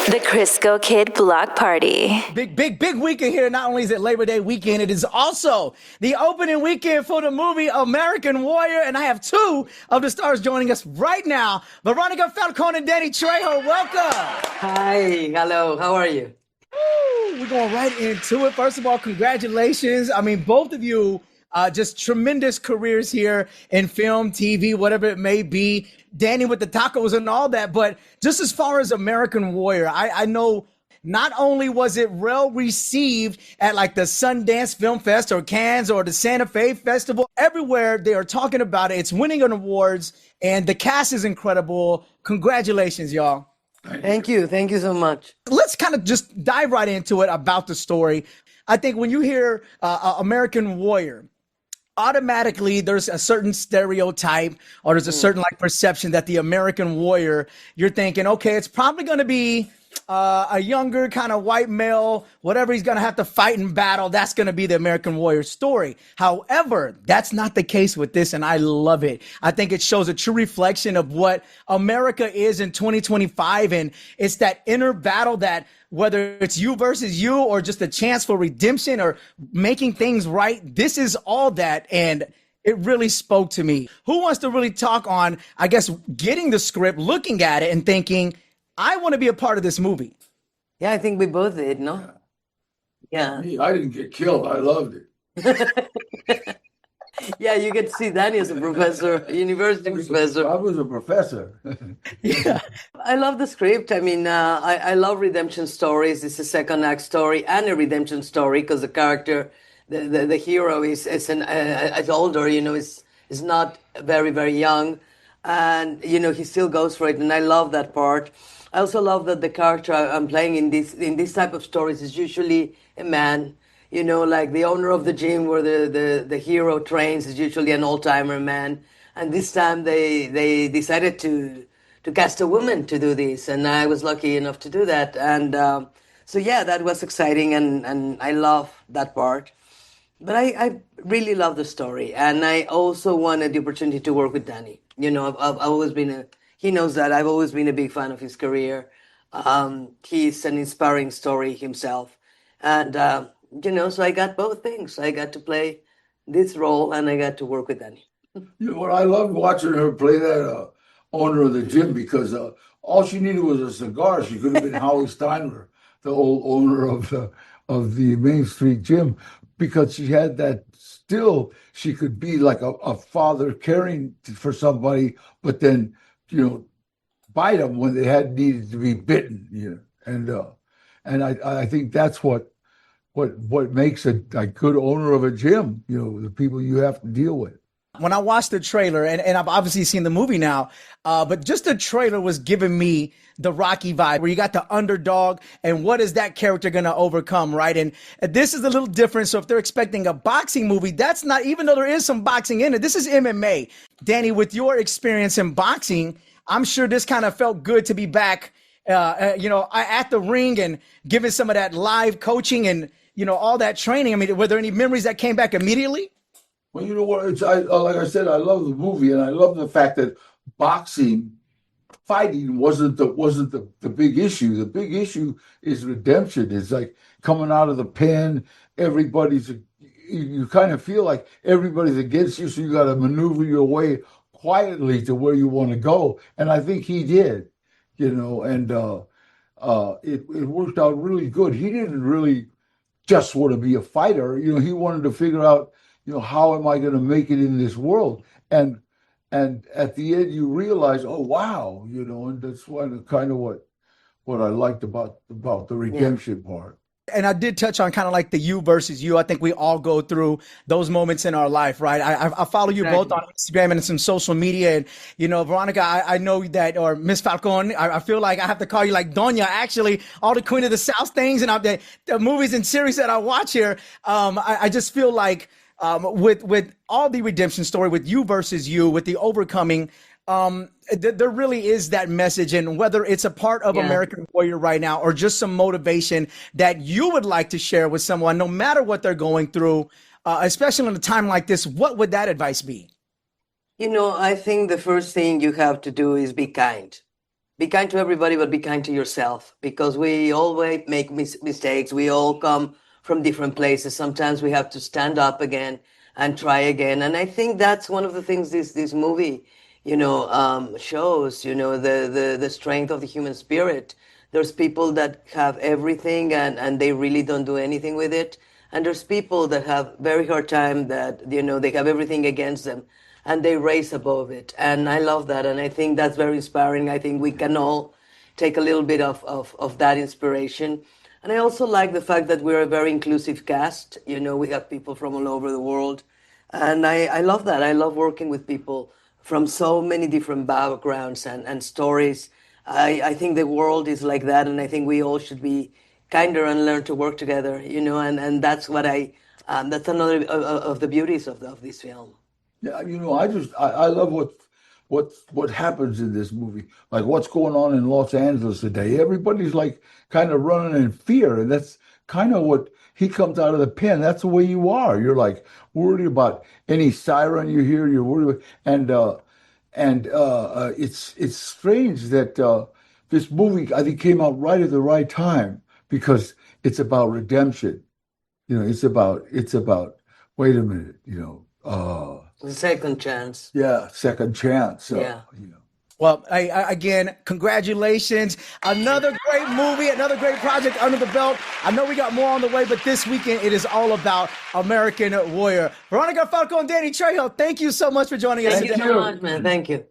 The Crisco Kidd Block Party. Big weekend here. Not only is it Labor Day weekend, it is also the opening weekend for the movie American Warrior. And I have two of the stars joining us right now. Veronica Falcón and Danny Trejo, welcome. Hi, hello, how are you? Woo, we're going right into it. First of all, congratulations. I mean, both of you, just tremendous careers here in film, TV, whatever it may be. Danny with the tacos and all that. But just as far as American Warrior, I know not only was it well received at like the Sundance Film Fest or Cannes or the Santa Fe Festival, everywhere they are talking about it. It's winning an awards and the cast is incredible. Congratulations, y'all. Thank you so much. Let's kind of just dive right into it about the story. I think when you hear American Warrior, automatically there's a certain stereotype or there's a certain like perception that the American warrior, you're thinking, okay, it's probably going to be a younger kind of white male, whatever he's going to have to fight and battle. That's going to be the American warrior story. However, that's not the case with this. And I love it. I think it shows a true reflection of what America is in 2025. And it's that inner battle that whether it's you versus you or just a chance for redemption or making things right, this is all that. And it really spoke to me. Who wants to really talk on, I guess, getting the script, looking at it and thinking, I want to be a part of this movie? Yeah, I think we both did, no? Yeah. I didn't get killed. I loved it. Yeah, you get to see Danny as a professor, a university professor. I was a professor. Yeah. I love the script. I mean, I love redemption stories. It's a second act story and a redemption story because the character, the hero is older, you know, is not very, very young. And, you know, he still goes for it. And I love that part. I also love that the character I'm playing in this type of stories is usually a man. You know, like the owner of the gym where the hero trains is usually an old-timer man. And this time they decided to cast a woman to do this. And I was lucky enough to do that. And so, yeah, that was exciting. And I love that part. But I really love the story. And I also wanted the opportunity to work with Danny. You know, I've always been he knows that I've always been a big fan of his career. He's an inspiring story himself. And, you know, so I got both things. I got to play this role and I got to work with Danny. You know what? I loved watching her play that owner of the gym because all she needed was a cigar. She could have been Howie Steiner, the old owner of the Main Street gym, because she had that still. She could be like a father caring for somebody, but then, you know, bite them when they had needed to be bitten. You know, and I think that's what makes a good owner of a gym, you know, the people you have to deal with. When I watched the trailer, and I've obviously seen the movie now, but just the trailer was giving me the Rocky vibe where you got the underdog and what is that character going to overcome, right? And this is a little different. So if they're expecting a boxing movie, that's not, even though there is some boxing in it, this is MMA. Danny, with your experience in boxing, I'm sure this kind of felt good to be back, you know, at the ring and giving some of that live coaching and, you know, all that training. I mean, were there any memories that came back immediately? Well, you know what? Like I said, I love the movie, and I love the fact that fighting wasn't the big issue. The big issue is redemption. It's like coming out of the pen. You kind of feel like everybody's against you, so you got to maneuver your way quietly to where you want to go. And I think he did, you know, and it worked out really good. He didn't really just want to be a fighter. You know, he wanted to figure out, you know, how am I going to make it in this world? And at the end, you realize, oh, wow, you know, and that's kind of what I liked about the redemption part. And I did touch on kind of like the you versus you. I think we all go through those moments in our life, right? I follow you both on Instagram and some social media. And, you know, Veronica, I know that, or Miss Falcón, I feel like I have to call you like Doña, actually, all the Queen of the South things and the movies and series that I watch here. I just feel like with all the redemption story, with you versus you, with the overcoming, there really is that message. And whether it's a part of American Warrior right now or just some motivation that you would like to share with someone, no matter what they're going through, especially in a time like this, what would that advice be? You know, I think the first thing you have to do is be kind. be kind to everybody, but be kind to yourself, because we always make mistakes. We all come from different places. Sometimes we have to stand up again and try again. And I think that's one of the things this movie, shows, the strength of the human spirit. There's people that have everything and they really don't do anything with it. And there's people that have very hard time that, they have everything against them and they raise above it. And I love that. And I think that's very inspiring. I think we can all take a little bit of that inspiration. And I also like the fact that we're a very inclusive cast. We have people from all over the world. And I love that. I love working with people from so many different backgrounds and stories. I think the world is like that. And I think we all should be kinder and learn to work together, and that's what that's another of the beauties of this film. Yeah, I love what happens in this movie. Like what's going on in Los Angeles today. Everybody's like kind of running in fear, and that's kind of what he comes out of the pen. That's the way you are. You're like worried about any siren you hear. You're worried about, and it's strange that this movie I think came out right at the right time because it's about redemption. It's about wait a minute, Second chance. Yeah, second chance. Yeah. Well, again, congratulations. Another great movie, another great project under the belt. I know we got more on the way, but this weekend it is all about American Warrior. Veronica Falcón, Danny Trejo, thank you so much for joining us Thank today. you so much, man. Thank you.